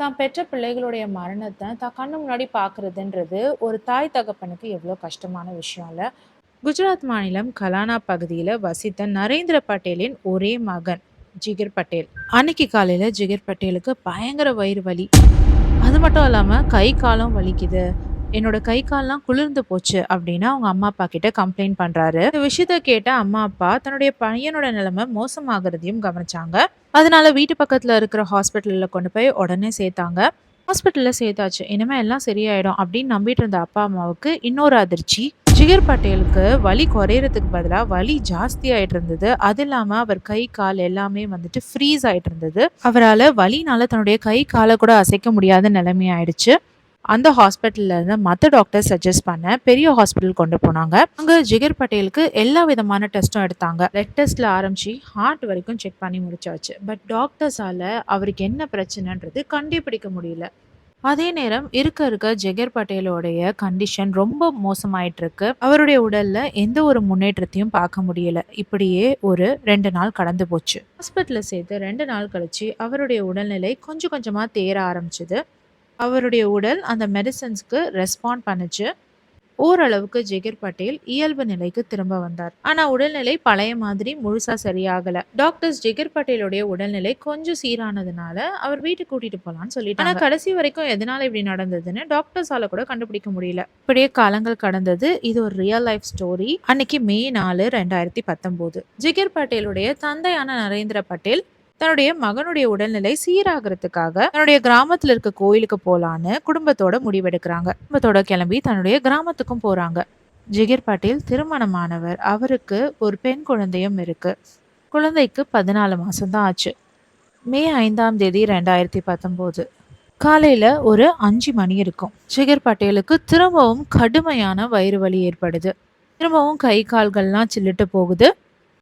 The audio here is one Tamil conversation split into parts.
தான் பெற்ற பிள்ளைகளுடைய மரணத்த தான் கண்ணு முன்னாடி பார்க்குறதுன்றது ஒரு தாய் தகப்பனுக்கு எவ்வளோ கஷ்டமான விஷயம் இல்ல. குஜராத் மாநிலம் கலானா பகுதியில வசித்த நரேந்திர பட்டேலின் ஒரே மகன் ஜிகர் பட்டேல். அன்னைக்கு காலையில ஜிகர் பட்டேலுக்கு பயங்கர வயிறு வலி. அது மட்டும் இல்லாம கை காலும் வலிக்குது. என்னோட கை கால்லாம் குளிர்ந்து போச்சு அப்படின்னு அவங்க அம்மா அப்பா கிட்ட கம்ப்ளைண்ட் பண்றாரு. இந்த விஷயத்த கேட்ட அம்மா அப்பா தன்னுடைய பையனோட நிலைமை மோசமாகறதையும் கவனிச்சாங்க. அதனால வீட்டு பக்கத்துல இருக்கிற ஹாஸ்பிட்டல்ல கொண்டு போய் உடனே சேர்த்தாங்க. ஹாஸ்பிட்டல்ல சேர்த்தாச்சு. இனிமே எல்லாம் சரியாயிடும் அப்படின்னு நம்பிட்டு இருந்த அப்பா அம்மாவுக்கு இன்னொரு அதிர்ச்சி. ஜிகர் பட்டேலுக்கு வலி குறையறதுக்கு பதிலா வலி ஜாஸ்தி ஆயிட்டு இருந்தது. அது இல்லாம அவர் கை கால் எல்லாமே வந்துட்டு ஃப்ரீஸ் ஆயிட்டு இருந்தது. அவரால வலினால தன்னுடைய கை காலை கூட அசைக்க முடியாத நிலைமை ஆயிடுச்சு. அந்த ஹாஸ்பிட்டல்ல இருந்து மத்த டாக்டர் சஜெஸ்ட் பண்ண பெரிய ஹாஸ்பிட்டல் கொண்டு போனாங்க. அங்க ஜிகர் பட்டேலுக்கு எல்லா விதமான டெஸ்டும் எடுத்தாங்க. பிளட் டெஸ்ட்ல ஆரம்பிச்சு ஹார்ட் வரைக்கும் செக் பண்ணி முடிச்சாச்சு. பட் டாக்டர்ஸால அவருக்கு என்ன பிரச்சனைன்றது கண்டுபிடிக்க முடியல. அதே நேரம் இருக்க இருக்க ஜிகர் பட்டேலோடைய கண்டிஷன் ரொம்ப மோசமாயிட்டு இருக்கு. அவருடைய உடல்ல எந்த ஒரு முன்னேற்றத்தையும் பார்க்க முடியல. இப்படியே ஒரு 2 நாள் கடந்து போச்சு. ஹாஸ்பிட்டல்ல சேர்த்து 2 நாள் கழிச்சு அவருடைய உடல்நிலை கொஞ்சம் கொஞ்சமா தேற ஆரம்பிச்சது. அவருடைய உடல் அந்த மெடிசன்ஸ்க்கு ரெஸ்பாண்ட் பண்ணுச்சு. ஓரளவுக்கு ஜிகர் பட்டேல் இயல்பு நிலைக்கு திரும்ப வந்தார். ஆனா உடல்நிலை பழைய மாதிரி முழுசா சரியாகல. டாக்டர்ஸ் ஜிகர் பட்டேலுடைய உடல்நிலை கொஞ்சம் சீரானதுனால அவர் வீட்டுக்கு கூட்டிட்டு போலான்னு சொல்லிட்டாங்க. ஆனா கடைசி வரைக்கும் எதனால இப்படி நடந்ததுன்னு டாக்டர்ஸால கூட கண்டுபிடிக்க முடியல. இப்படியே காலங்கள் கடந்தது. இது ஒரு ரியல் லைஃப் ஸ்டோரி. அன்னைக்கு மே 4, 2019 ஜிகர் பட்டேலுடைய தந்தையான நரேந்திர பட்டேல் தன்னுடைய மகனுடைய உடல்நிலை சீராகிறதுக்காக தன்னுடைய கிராமத்துல இருக்க கோயிலுக்கு போலான்னு குடும்பத்தோட முடிவெடுக்கிறாங்க. குடும்பத்தோட கிளம்பி தன்னுடைய கிராமத்துக்கும் போறாங்க. ஜிகர் பட்டேல் திருமணமானவர். அவருக்கு ஒரு பெண் குழந்தையும் இருக்கு. குழந்தைக்கு 14 மாசம் தான் ஆச்சு. மே 5ஆம் தேதி 2019 காலையில ஒரு 5 மணி இருக்கும். ஜிகர் பட்டேலுக்கு திரும்பவும் கடுமையான வயிறு வலி ஏற்படுது. திரும்பவும் கை கால்கள்லாம் சில்லிட்டு போகுது.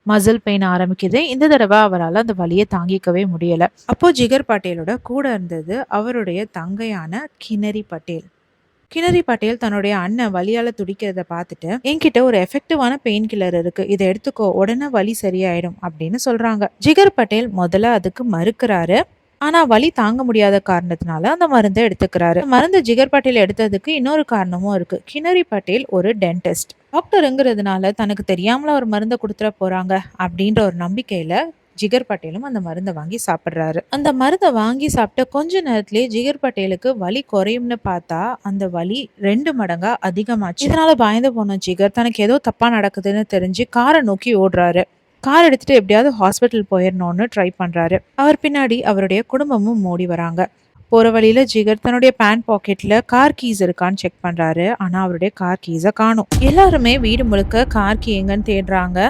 மசில் பெயின் ஆரம்பிக்குது. இந்த தடவை அவரால் அந்த வலியை தாங்கிக்கவே முடியல. அப்போ ஜிகர் பட்டேலோட கூட இருந்தது அவருடைய தங்கையான கினரி பட்டேல். கினரி பட்டேல் தன்னுடைய அண்ணன் வலியால துடிக்கிறத பார்த்துட்டு என்கிட்ட ஒரு எஃபெக்டிவான பெயின் கில்லர் இருக்கு, இதை எடுத்துக்கோ, உடனே வலி சரியாயிடும் அப்படின்னு சொல்றாங்க. ஜிகர் பட்டேல் முதல்ல அதுக்கு மறுக்கிறாரு. ஆனா வலி தாங்க முடியாத காரணத்தினால அந்த மருந்தை எடுத்துக்கிறாரு. மருந்து ஜிகர் பட்டேல் எடுத்ததுக்கு இன்னொரு காரணமும் இருக்கு. கினரி பட்டேல் ஒரு டென்டிஸ்ட். டாக்டருங்கிறதுனால தனக்கு தெரியாமல ஒரு மருந்தை கொடுத்துட போறாங்க அப்படின்ற ஒரு நம்பிக்கையில ஜிகர் பட்டேலும் அந்த மருந்தை வாங்கி சாப்பிடுறாரு. அந்த மருந்தை வாங்கி சாப்பிட்ட கொஞ்ச நேரத்திலேயே ஜிகர் பட்டேலுக்கு வலி குறையும்னு பார்த்தா அந்த வலி 2 மடங்கா அதிகமாச்சு. இதனால பயந்து போன ஜிகர் தனக்கு ஏதோ தப்பா நடக்குதுன்னு தெரிஞ்சு காரை நோக்கி ஓடுறாரு. கார் எடுத்துட்டு எப்படியாவது ஹாஸ்பிட்டல் போயிடணும்னு ட்ரை பண்றாரு. அவர் பின்னாடி அவருடைய குடும்பமும் மோடி வராங்க. போற வழியில ஜிகர் தன்னுடைய பேண்ட் பாக்கெட்ல கார் கீஸ் இருக்கான்னு செக் பண்றாரு. ஆனா அவருடைய கார் கீஸை காணும். எல்லாருமே வீடு முழுக்க கார் கீ எங்கன்னு தேடுறாங்க.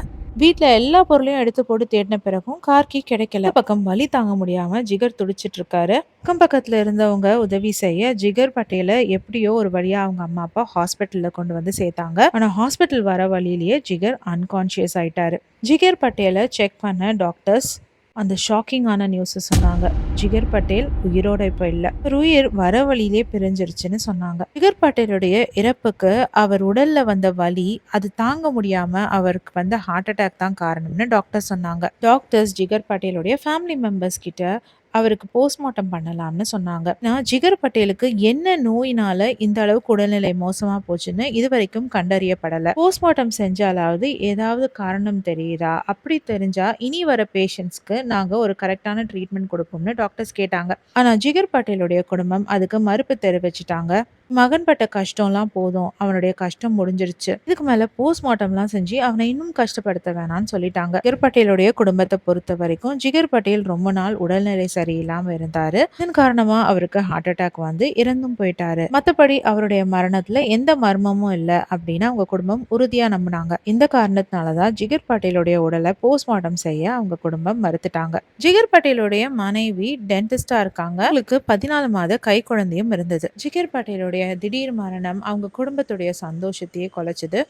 வீட்ல எல்லா பொருளையும் எடுத்து போட்டு தேடின பிறகும் கார் கீ கிடைக்கல. பக்கம் வலி தாங்க முடியாம ஜிகர் துடிச்சிட்டு இருக்காரு. அக்கம் பக்கத்துல இருந்தவங்க உதவி செய்ய ஜிகர் பட்டேல எப்படியோ ஒரு வழியா அவங்க அம்மா அப்பா ஹாஸ்பிட்டல்ல கொண்டு வந்து சேர்த்தாங்க. ஆனா ஹாஸ்பிட்டல் வர வழியிலேயே ஜிகர் அன்கான்சியஸ் ஆயிட்டாரு. ஜிகர் பட்டேலை செக் பண்ண டாக்டர்ஸ் அந்த ஷாக்கிங்கான நியூஸ் சொன்னாங்க. ஜிகர் பட்டேல் உயிரோட இப்ப இல்ல. உயிர் வர வழியிலே பிரிஞ்சிருச்சுன்னு சொன்னாங்க. ஜிகர் பட்டேலுடைய இறப்புக்கு அவர் உடல்ல வந்த வலி அது தாங்க முடியாம அவருக்கு வந்த ஹார்ட் அட்டாக் தான் காரணம்னு டாக்டர் சொன்னாங்க. டாக்டர்ஸ் ஜிகர் பட்டேலுடைய ஃபேமிலி மெம்பர்ஸ் கிட்ட அவருக்கு போஸ்ட்மார்ட்டம் பண்ணலாம்னு சொன்னாங்க. நான் ஜிகர் பட்டேலுக்கு என்ன நோயினால இந்த அளவுக்கு உடல்நிலை மோசமா போச்சுன்னு இதுவரைக்கும் கண்டறியப்படல. போஸ்ட்மார்ட்டம் செஞ்சாலாவது ஏதாவது காரணம் தெரியுதா? அப்படி தெரிஞ்சா இனி வர பேஷண்ட்ஸ்க்கு நாங்க ஒரு கரெக்டான ட்ரீட்மெண்ட் கொடுப்போம்னு டாக்டர்ஸ் கேட்டாங்க. ஆனா ஜிகர் பட்டேலுடைய குடும்பம் அதுக்கு மறுப்பு தெரிவிச்சிட்டாங்க. மகன் பட்ட கஷ்டம்லாம் போதும், அவனுடைய கஷ்டம் முடிஞ்சிருச்சு, இதுக்கு மேல போஸ்ட்மார்ட்டம்லாம் செஞ்சு அவனை இன்னும் கஷ்டப்படுத்த வேணாம்னு சொல்லிட்டாங்க. ஜிகர் பட்டேலுடைய குடும்பத்தை பொறுத்த வரைக்கும் ஜிகர் பட்டேல் ரொம்ப நாள் உடல்நிலை சரியில்லாம இருந்தாரு. இதன் காரணமா அவருக்கு ஹார்ட் அட்டாக் வந்து இறந்தும் போயிட்டாரு. மத்தபடி அவருடைய மரணத்துல எந்த மர்மமும் இல்ல அப்படின்னு அவங்க குடும்பம் உறுதியா நம்பினாங்க. இந்த காரணத்தினாலதான் ஜிகர் பட்டேலுடைய உடலை போஸ்ட்மார்ட்டம் செய்ய அவங்க குடும்பம் மறுத்துட்டாங்க. ஜிகர் பட்டேலுடைய மனைவி டென்டிஸ்டா இருக்காங்க. அவங்களுக்கு 14 மாத கை குழந்தையும் இருந்தது. ஜிகர் பட்டேலுடைய திடீர் மரணம் அவங்க குடும்பத்துடைய சந்தோஷத்தையே குலைச்சது.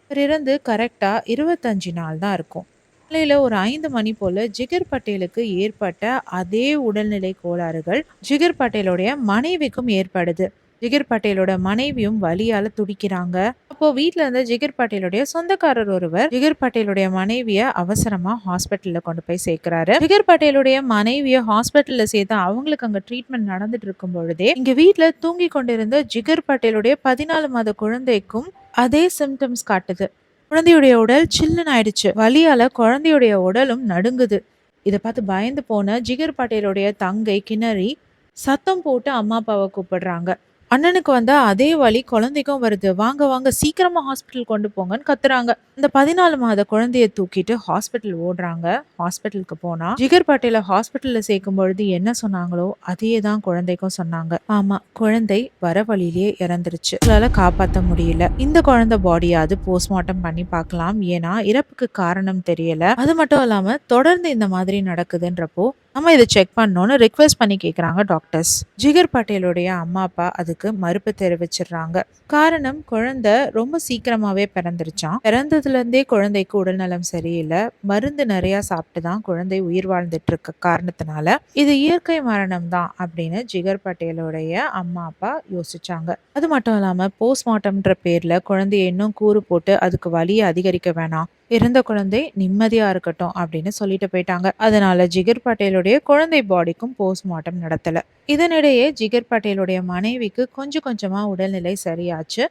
அவர் இறந்து கரெக்டா 25 நாள் தான் இருக்கும். காலையில ஒரு 5 மணி போல ஜிகர் பட்டேலுக்கு ஏற்பட்ட அதே உடல்நிலை கோளாறுகள் ஜிகர் பட்டேலுடைய மனைவிக்கும் ஏற்படுது. ஜிகர் பட்டேலோட மனைவியும் வலியால துடிக்கிறாங்க. அப்போ வீட்ல இருந்த ஜிகர் பட்டேலுடைய சொந்தக்காரர் ஒருவர் ஜிகர் பட்டேலுடைய மனைவிய அவசரமா ஹாஸ்பிட்டல்ல கொண்டு போய் சேர்க்கிறாரு. ஜிகர் பட்டேலுடைய மனைவிய ஹாஸ்பிட்டல்ல சேர்த்து அவங்களுக்கு அங்க ட்ரீட்மெண்ட் நடந்துட்டு இருக்கும் பொழுதே இங்க வீட்ல தூங்கி கொண்டிருந்த ஜிகர் பட்டேலுடைய 14 மாத குழந்தைக்கும் அதே சிம்டம்ஸ் காட்டுது. குழந்தையுடைய உடல் சில்லுன்னு ஆயிடுச்சு. வலியால குழந்தையுடைய உடலும் நடுங்குது. இத பார்த்து பயந்து போன ஜிகர் பட்டேலுடைய தங்கை கின்னரி சத்தம் போட்டு அம்மா அப்பாவை கூப்பிடுறாங்க. அண்ணனுக்கு வந்த அதே வலி குழந்தைக்கும் வருது. வாங்க வாங்க சீக்கிரமா ஹாஸ்பிட்டல் கொண்டு போங்கன்னு கத்துறாங்க. இந்த 14 மாத குழந்தைய தூக்கிட்டு ஹாஸ்பிட்டல் ஓடுறாங்க. ஹாஸ்பிட்டலுக்கு போனா ஜிகர் பட்டேல ஹாஸ்பிட்டல்ல சேர்க்கும் பொழுது என்ன சொன்னாங்களோ அதையே தான் குழந்தைக்கும் சொன்னாங்க. ஆமா, குழந்தை வர வழியிலேயே இறந்துருச்சு. உங்களால காப்பாற்ற முடியல. இந்த குழந்தை பாடியாவது போஸ்ட்மார்ட்டம் பண்ணி பார்க்கலாம். ஏன்னா இறப்புக்கு காரணம் தெரியல. அது மட்டும் இல்லாம தொடர்ந்து இந்த மாதிரி நடக்குதுன்றப்போ நம்ம இதை செக் பண்ணோன்னு ரிக்வெஸ்ட் பண்ணி கேட்குறாங்க டாக்டர்ஸ். ஜிகர் பட்டேலுடைய அம்மா அப்பா அதுக்கு மறுப்பு தெரிவிச்சிடுறாங்க. காரணம், குழந்தை ரொம்ப சீக்கிரமாவே பிறந்துருச்சான். பிறந்ததுல இருந்தே குழந்தைக்கு உடல்நலம் சரியில்லை. மருந்து நிறைய சாப்பிட்டு தான் குழந்தை உயிர் வாழ்ந்துட்டு இருக்க காரணத்தினால இது இயற்கை மரணம் தான் அப்படின்னு ஜிகர் பட்டேலுடைய அம்மா அப்பா யோசிச்சாங்க. அது மட்டும் இல்லாம போஸ்ட்மார்ட்டம்ன்ற பேர்ல குழந்தைய இன்னும் கூறு போட்டு அதுக்கு வலியை அதிகரிக்க வேணாம், இறந்த குழந்தை நிம்மதியா இருக்கட்டும் அப்படின்னு சொல்லிட்டு போயிட்டாங்க. அதனால ஜிகர் பட்டேலுடைய குழந்தை பாடிக்கும் போஸ்ட்மார்ட்டம் நடத்தல. இதனிடையே ஜிகர் பட்டேலுடைய மனைவிக்கு கொஞ்சம் கொஞ்சமா உடல்நிலை சரியாச்சு.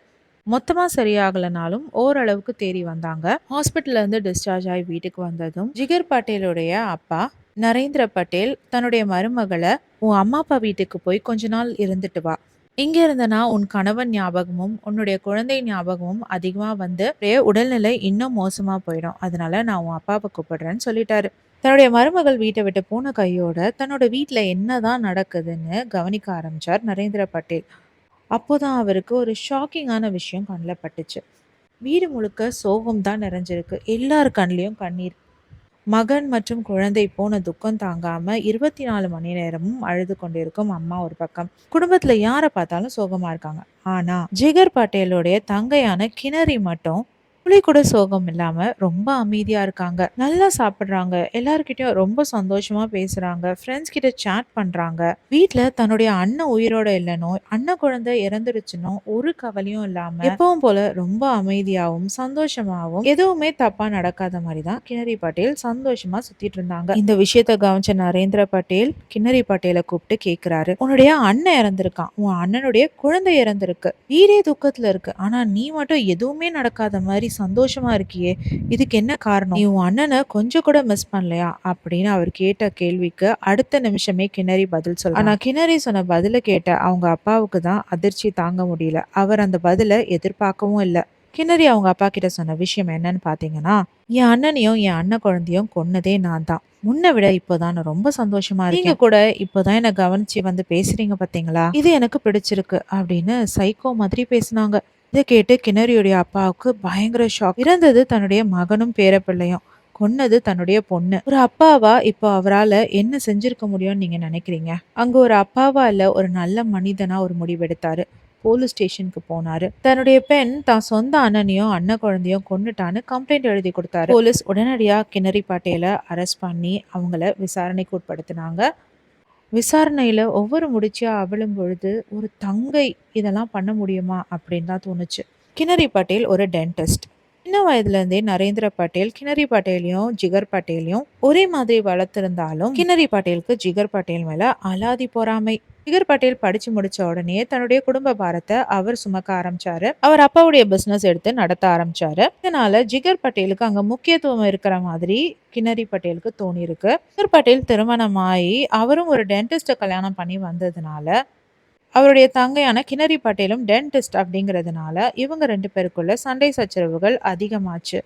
மொத்தமா சரியாகலனாலும் ஓரளவுக்கு தேறி வந்தாங்க. ஹாஸ்பிட்டல்ல இருந்து டிஸ்சார்ஜ் ஆகி வீட்டுக்கு வந்ததும் ஜிகர் பட்டேலுடைய அப்பா நரேந்திர பட்டேல் தன்னுடைய மருமகளை, உன் அம்மா அப்பா வீட்டுக்கு போய் கொஞ்ச நாள் இருந்துட்டு வா, இங்க இருந்தனா உன் கணவன் ஞாபகமும் உன்னுடைய குழந்தை ஞாபகமும் அதிகமா வந்து உடல்நிலை இன்னும் மோசமா போயிடும். அதனால நான் உன் அப்பாவை கூப்பிடுறேன்னு சொல்லிட்டாரு. தன்னுடைய மருமகள் வீட்டை விட்டு போன கையோட தன்னோட வீட்டுல என்னதான் நடக்குதுன்னு கவனிக்க ஆரம்பிச்சார் நரேந்திர பட்டேல். அப்போதான் அவருக்கு ஒரு ஷாக்கிங்கான விஷயம் கண்ணில் பட்டுச்சு. வீடு முழுக்க சோகம் தான் நிறைஞ்சிருக்கு. எல்லார் கண்ணிலையும் கண்ணீர். மகன் மற்றும் குழந்தை போன துக்கம் தாங்காம 24 மணி நேரமும் அழுது கொண்டிருக்கும் அம்மா ஒரு பக்கம். குடும்பத்துல யாரை பார்த்தாலும் சோகமா இருக்காங்க. ஆனா ஜிகர் பட்டேலுடைய தங்கையான கின்னரி மட்டும் துளி கூட சோகம் இல்லாம ரொம்ப அமைதியா இருக்காங்க. நல்லா சாப்பிடுறாங்க. எல்லார்கிட்டயும் ரொம்ப சந்தோஷமா பேசுறாங்க. ஃப்ரெண்ட்ஸ் கிட்ட சேட் பண்றாங்க. வீட்ல தன்னுடைய அண்ணன் உயிரோட இல்லைனோ, அண்ணன் குழந்தை இறந்துருச்சுனோ ஒரு கவலையும் இல்லாம எப்பவும் போல ரொம்ப அமைதியாவும் சந்தோஷமாவும் எதுவுமே தப்பா நடக்காத மாதிரி தான் கின்னரி பட்டேல் சந்தோஷமா சுத்திட்டு இருந்தாங்க. இந்த விஷயத்த கவனிச்ச நரேந்திர பட்டேல் கின்னரி பட்டேலை கூப்பிட்டு கேக்குறாரு, உன்னுடைய அண்ணன் இறந்திருக்கான், உன் அண்ணனுடைய குழந்தை இறந்திருக்கு, வீடே துக்கத்துல இருக்கு, ஆனா நீ மட்டும் எதுவுமே நடக்காத மாதிரி சந்தோஷமா இருக்கியே, இதுக்கு என்ன காரணம்? நீ உன் அண்ணனை கொஞ்சம் கூட மிஸ் பண்ணலையா அப்படின்னு அவர் கேட்ட கேள்விக்கு அடுத்த நிமிஷமே கின்னரி பதில் சொல்ல. ஆனா கின்னரி சொன்ன பதில கேட்ட அவங்க அப்பாவுக்கு தான் அதிர்ச்சி தாங்க முடியல. அவர் அந்த பதில எதிர்பார்க்கவும் இல்லை. கின்னரி அவங்க அப்பா கிட்ட சொன்ன விஷயம் என்னன்னு பாத்தீங்கன்னா, என் அண்ணனையும் என் அண்ணன் குழந்தையும் கொன்னதே நான் தான். முன்ன விட இப்போதான் நான் ரொம்ப சந்தோஷமா இருக்கேன். நீங்க கூட இப்போதான் என்ன கவனிச்சு வந்து பேசுறீங்க பாத்தீங்களா, இது எனக்கு பிடிச்சிருக்கு அப்படின்னு சைக்கோ மாதிரி பேசினாங்க. இதை கேட்டு கின்னரியுடைய அப்பாவுக்கு பயங்கர ஷாக். இறந்தது தன்னுடைய மகனும் பேரப்பிள்ளையும், கொன்னது தன்னுடைய பொண்ணு. ஒரு அப்பாவா இப்போ அவரால் என்ன செஞ்சிருக்க முடியும்னு நீங்க நினைக்கிறீங்க? அங்க ஒரு அப்பாவா இல்ல, ஒரு நல்ல மனிதனா ஒரு முடிவெடுத்தாரு. போலீஸ் ஸ்டேஷனுக்கு போனாரு. தன்னுடைய பெண் தான் சொந்த அண்ணனையும் அண்ணன் குழந்தையும் கொன்னுட்டான்னு கம்ப்ளைண்ட் எழுதி கொடுத்தாரு. போலீஸ் உடனடியா கின்னரி பட்டேலை அரெஸ்ட் பண்ணி அவங்கள விசாரணைக்கு உட்படுத்தினாங்க. விசாரணையில ஒவ்வொரு முடிச்சா அவிழும் பொழுது ஒரு தங்கை இதெல்லாம் பண்ண முடியுமா அப்படின்னு தான் தோணுச்சு. கின்னரி பட்டேல் ஒரு டென்டிஸ்ட். சின்ன வயதுல இருந்தே நரேந்திர பட்டேல் கின்னரி பட்டேலையும் ஜிகர் பட்டேலையும் ஒரே மாதிரி வளர்த்திருந்தாலும் கின்னரி பட்டேலுக்கு ஜிகர் பட்டேல் மேல அலாதி பொறாமை. ஜிகர் பட்டேல் படிச்சு முடிச்ச உடனே தன்னுடைய குடும்ப பாரத்தை அவர் சுமக்க ஆரம்பிச்சாரு. அவர் அப்பாவுடைய பிசினஸ் எடுத்து நடத்த ஆரம்பிச்சாரு. இதனால ஜிகர் பட்டேலுக்கு அங்க முக்கியத்துவம் இருக்கிற மாதிரி கின்னரி பட்டேலுக்கு தோணி இருக்கு. ஜிகர் பட்டேல் திருமணமாயி அவரும் ஒரு டென்டிஸ்ட கல்யாணம் பண்ணி வந்ததுனால அவருடைய தங்கையான கின்னரி பட்டேலும் டென்டிஸ்ட் அப்படிங்கிறதுனால இவங்க 2 பேருக்குள்ள சண்டை சச்சரவுகள் அதிகமாச்சு.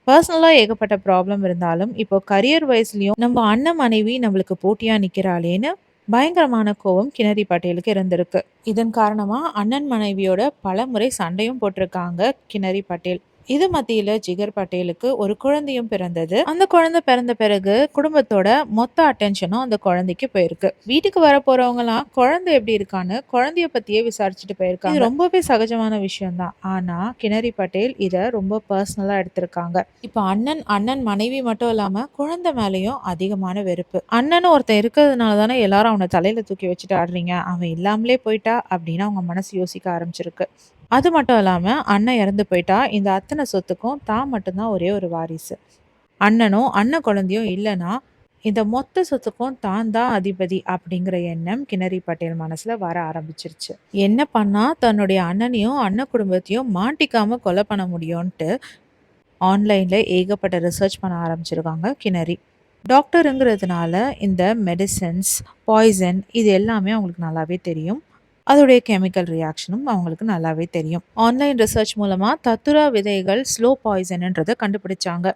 பர்சனலா ஏகப்பட்ட ப்ராப்ளம் இருந்தாலும் இப்போ கரியர் வைஸ்லயும் நம்ம அண்ணன் மனைவி நம்மளுக்கு போட்டியா நிக்கிறாளேன்னு பயங்கரமான கோவம் கின்னரி பட்டேலுக்கு இருந்திருக்கு. இதன் காரணமா அண்ணன் மனைவியோட பல முறை சண்டையும் போட்டிருக்காங்க கின்னரி பட்டேல். இது மத்தியில ஜிகர் பட்டேலுக்கு ஒரு குழந்தையும் பிறந்தது. அந்த குழந்தை பிறந்த பிறகு குடும்பத்தோட மொத்த அட்டென்ஷனும் அந்த குழந்தைக்கு போயிருக்கு. வீட்டுக்கு வர போறவங்கலாம் குழந்தை எப்படி இருக்கான்னு குழந்தைய பத்தியே விசாரிச்சுட்டு போயிருக்காங்க. இது ரொம்பவே சகஜமான விஷயம் தான். ஆனா கினரி பட்டேல் இத ரொம்ப பர்சனலா எடுத்திருக்காங்க. இப்ப அண்ணன் மனைவி மட்டும் இல்லாம குழந்தை மேலயும் அதிகமான வெறுப்பு. அண்ணனும் ஒருத்தன் இருக்கிறதுனால தானே எல்லாரும் அவனை தலையில தூக்கி வச்சுட்டு ஆடுறீங்க. அவன் இல்லாமலே போயிட்டா அப்படின்னு அவங்க மனசு யோசிக்க ஆரம்பிச்சிருக்கு. அது மட்டும் இல்லாம அண்ணன் இறந்து போயிட்டா இந்த அத்தனை சொத்துக்கும் தான் மட்டும்தான் ஒரே ஒரு வாரிசு. அண்ணனும் அண்ணன் குழந்தையும் இல்லைன்னா இந்த மொத்த சொத்துக்கும் தான் தான் அதிபதி அப்படிங்கிற எண்ணம் கினரி பட்டேல் மனசுல வர ஆரம்பிச்சிருச்சு. என்ன பண்ணா தன்னுடைய அண்ணனையும் அண்ணன் குடும்பத்தையும் மாட்டிக்காம கொலை பண்ண முடியும்ன்ட்டு ஆன்லைன்ல ஏகப்பட்ட ரிசர்ச் பண்ண ஆரம்பிச்சிருக்காங்க கினரி. டாக்டருங்கிறதுனால இந்த மெடிசன்ஸ், பாய்சன் இது எல்லாமே அவங்களுக்கு நல்லாவே தெரியும். அதோடைய கெமிக்கல் ரியாக்ஷனும் அவங்களுக்கு நல்லாவே தெரியும். ஆன்லைன் ரிசர்ச் மூலமா தத்துரா விதைகள் ஸ்லோ பாய்சன்ன்றதை கண்டுபிடிச்சாங்க.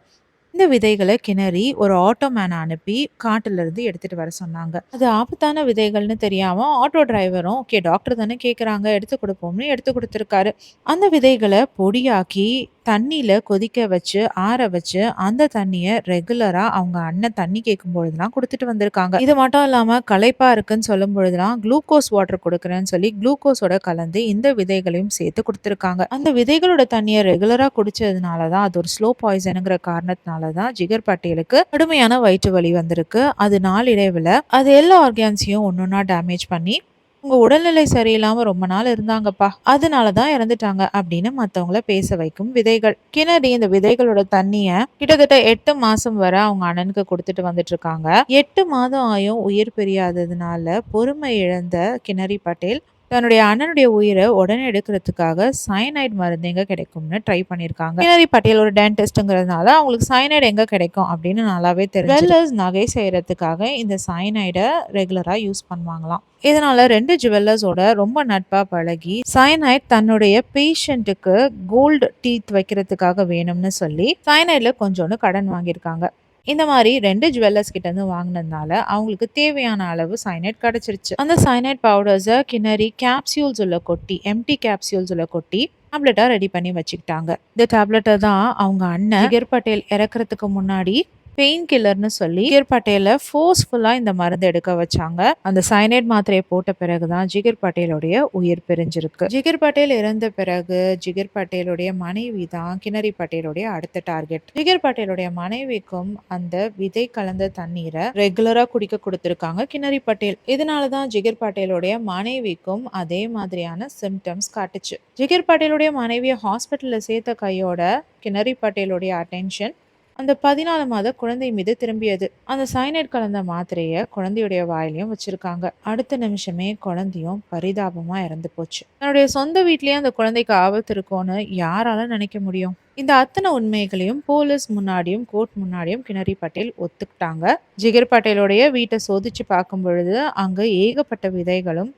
இந்த விதைகளை கிணறி ஒரு ஆட்டோ மேனை அனுப்பி காட்டுல இருந்து எடுத்துட்டு வர சொன்னாங்க. அது ஆபத்தான விதைகள்னு தெரியாம ஆட்டோ டிரைவரும் ஓகே டாக்டர் தானே கேட்குறாங்க எடுத்து கொடுப்போம்னு எடுத்து கொடுத்துருக்காரு. அந்த விதைகளை பொடியாக்கி தண்ணியில கொதிக்க வச்சு ஆற வச்சு அந்த தண்ணிய ரெகுலரா அவங்க அண்ணன் தண்ணி கேட்கும் பொழுதுலாம் கொடுத்துட்டு வந்திருக்காங்க. இது மட்டும் இல்லாம களைப்பா இருக்குன்னு சொல்லும் பொழுதுலாம் குளுக்கோஸ் வாட்டர் கொடுக்குறேன்னு சொல்லி குளுக்கோஸோட கலந்து இந்த விதைகளையும் சேர்த்து கொடுத்துருக்காங்க. அந்த விதைகளோட தண்ணியை ரெகுலரா குடிச்சதுனாலதான் அது ஒரு ஸ்லோ பாய்சனுங்கிற காரணத்தினாலதான் ஜிகர் பட்டேலுக்கு கடுமையான வயிற்று வலி வந்திருக்கு. அது நாளடைவுல அது எல்லா ஆர்கான்ஸையும் ஒன்னொன்னா டேமேஜ் பண்ணி உங்க உடல்நிலை சரியில்லாம ரொம்ப நாள் இருந்தாங்கப்பா அதனாலதான் இறந்துட்டாங்க அப்படின்னு மத்தவங்கள பேச வைக்கும் விதைகள். கிணறி இந்த விதைகளோட தண்ணிய கிட்டத்தட்ட 8 மாசம் வரை அவங்க அண்ணனுக்கு கொடுத்துட்டு வந்துட்டு இருக்காங்க. 8 மாதம் ஆயும் உயிர் பிரியாததுனால பொறுமை இழந்த கினரி பட்டேல் தன்னுடைய அண்ணனுடைய உயிரை உடனே எடுக்கிறதுக்காக சயனைட் மருந்து எங்க கிடைக்கும்னு ட்ரை பண்ணியிருக்காங்க. கினரி பட்டேல் ஒரு டென்டிஸ்ட்ங்கிறதுனால அவங்களுக்கு சயனைட் எங்க கிடைக்கும் அப்படின்னு நல்லாவே தெரியும். ஜுவல்லர்ஸ் நகை செய்யறதுக்காக இந்த சயனைடை ரெகுலரா யூஸ் பண்ணுவாங்களாம். இதனால 2 ஜுவல்லர்ஸோட ரொம்ப நட்பா பழகி சயனைட் தன்னுடைய பேஷண்ட்டுக்கு கோல்டு டீத் வைக்கிறதுக்காக வேணும்னு சொல்லி சயனைட்ல கொஞ்சோண்டு கடன் வாங்கியிருக்காங்க. இந்த மாதிரி 2 ஜுவல்லர்ஸ் கிட்ட இருந்து வாங்கினதுனால அவங்களுக்கு தேவையான அளவு சயனைட் கிடைச்சிருச்சு. அந்த சயனைட் பவுடர்ஸை கிணறி கேப்சியூல்ஸ் உள்ள கொட்டி எம்டி கேப்சியூல்ஸ் உள்ள கொட்டி டேப்லெட்டா ரெடி பண்ணி வச்சுக்கிட்டாங்க. இந்த டேப்லெட்டை தான் அவங்க அண்ணன் ஜிகர் பட்டேல் இறக்குறதுக்கு முன்னாடி பெயின் கில்லர்னு சொல்லி ஜிகர் பட்டேல ஃபோர்ஸ்ஃபுல்லா இந்த மருந்து எடுக்க வச்சாங்க. அந்த சயனைட் மாத்திரையை போட்ட பிறகுதான் ஜிகர் பட்டேலுடைய உயிர் பிரிஞ்சிருக்கு. ஜிகர் பட்டேல் இறந்த பிறகு ஜிகர் பட்டேலுடைய மனைவி தான் கினரி பட்டேலுடைய அடுத்த டார்கெட். ஜிகர் பட்டேலுடைய மனைவிக்கும் அந்த விதை கலந்த தண்ணீரை ரெகுலரா குடிக்க கொடுத்திருக்காங்க கினரி பட்டேல். இதனாலதான் ஜிகர் பட்டேலுடைய மனைவிக்கும் அதே மாதிரியான சிம்டம்ஸ் காட்டுச்சு. ஜிகர் பட்டேலுடைய மனைவியை ஹாஸ்பிட்டல்ல சேர்த்த கையோட கினரி பட்டேலுடைய அட்டென்ஷன் அந்த 14 மாத குழந்தை மீது திரும்பியது. அந்த சயனைட் கலந்த மாத்திரையை குழந்தையுடைய வாயிலையும் வச்சிருக்காங்க. அடுத்த நிமிஷமே குழந்தையும் பரிதாபமா இறந்து போச்சு. தன்னுடைய சொந்த வீட்லயே அந்த குழந்தைக்கு ஆபத்து இருக்கும்னு யாரால நினைக்க முடியும்? இந்த அத்தனை உண்மைகளையும் போலீஸ் முன்னாடியும் கோர்ட் முன்னாடியும் கினரி பட்டேல் ஒத்துக்கிட்டாங்க. ஜிகர் பட்டேலுடைய வீட்டை சோதிச்சு பார்க்கும் பொழுது அங்க ஏகப்பட்ட விதைகளும்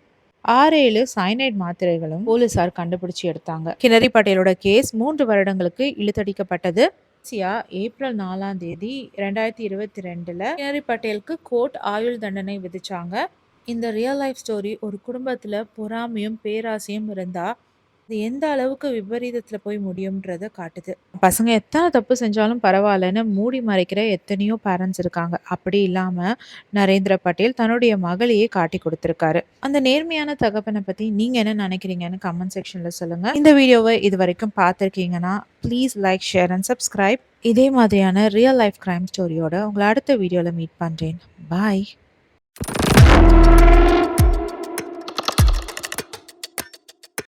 6-7 சயனைட் மாத்திரைகளும் போலீசார் கண்டுபிடிச்சு எடுத்தாங்க. கினரி பட்டேலோட கேஸ் 3 வருடங்களுக்கு இழுத்தடிக்கப்பட்டது. ஏப்ரல் 4ஆம் தேதி 2022 கினரி பட்டேலுக்கு கோர்ட் ஆயுள் தண்டனை விதிச்சாங்க. இந்த ரியல் லைஃப் ஸ்டோரி ஒரு குடும்பத்துல பொறாமையும் பேராசையும் இருந்தா அது எந்த அளவுக்கு விபரீதத்துல போய் முடியும்ன்றத காட்டுது. பசங்க எத்தனை தப்பு செஞ்சாலும் பரவாயில்லன்னு மூடி மறைக்கிற எத்தனையோ பேரண்ட்ஸ் இருக்காங்க. அப்படி இல்லாம நரேந்திர பட்டேல் தன்னுடைய மகளையே காட்டி கொடுத்திருக்காரு. அந்த நேர்மையான தகப்பனை பத்தி நீங்க என்ன நினைக்கிறீங்கன்னு கமெண்ட் செக்ஷன்ல சொல்லுங்க. இந்த வீடியோவை இது வரைக்கும் பார்த்துருக்கீங்கன்னா please like, share and subscribe. இதே மாதிரியான ரியல் லைஃப் கிரைம் ஸ்டோரியோட உங்களை அடுத்த வீடியோல மீட் பண்றேன். பாய்.